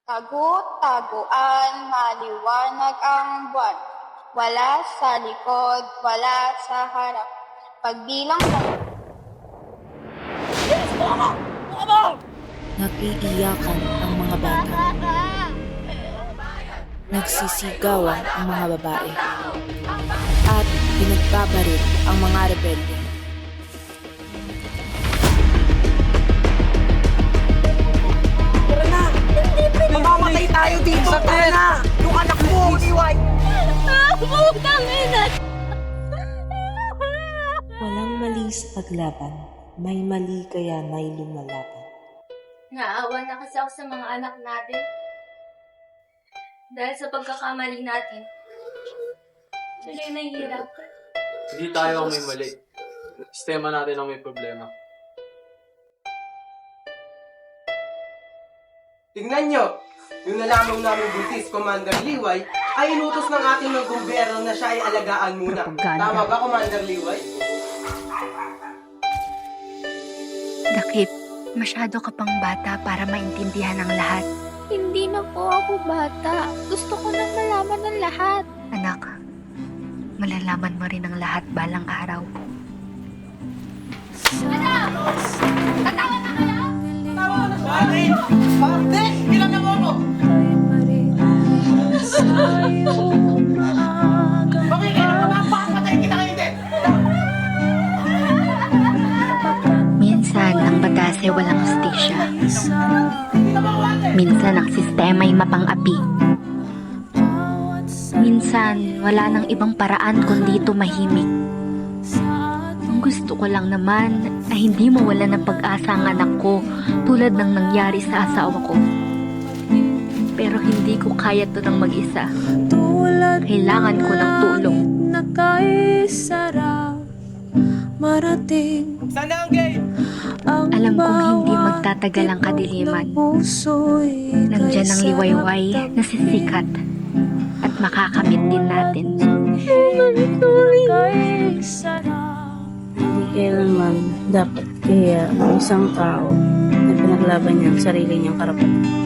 Tagu-taguan, maliwanag ang buwan. Wala sa likod, wala sa harap. Pagbilang sa... Nag-iiyakan ang mga bata. Nagsisigawan ang mga babae. At pinagbabaril ang mga rebelde. Tara na! Mamamatay tayo dito! Tara na! Yung anak mo, iway! Walang mali sa paglaban. May mali kaya may lumalaban. Naawa na kasi ako sa mga anak natin. Dahil sa pagkakamali natin, tuloy nahihirap. Hindi tayo ang may mali. Sistema natin ang may problema. Tingnan nyo! Yung nalamang namin buntis, Commander Liway, ay inutos ng ating ng gobyerno na siya ay alagaan muna. Tama ba, Commander Liway? Dakip, masyado ka pang bata para maintindihan ang lahat. Hindi na po ako bata. Gusto ko nang malaman ng lahat. Anak, malalaman mo rin ang lahat balang araw. Bakit? Ilan na mo ako? Bakit kailan mo mapapatay kita kayo din? Minsan, ang batas ay walang hustisya. Minsan, ang sistema ay mapang-api. Minsan, wala nang ibang paraan kundi tumahimik. Ang gusto ko lang naman ay hindi mawala ng pag-asa ang anak ko tulad ng nangyari sa asawa ko. Pero hindi ko kaya to ng mag-isa. Kailangan ko ng tulong. Sana ang gate! Alam kong hindi magtatagal ang kadiliman. Nandyan ang liwayway na sisikat at makakamit din natin. Hindi kailanman dapat kaya ang isang tao na pinaglaban niya ang sarili niyang karapatan.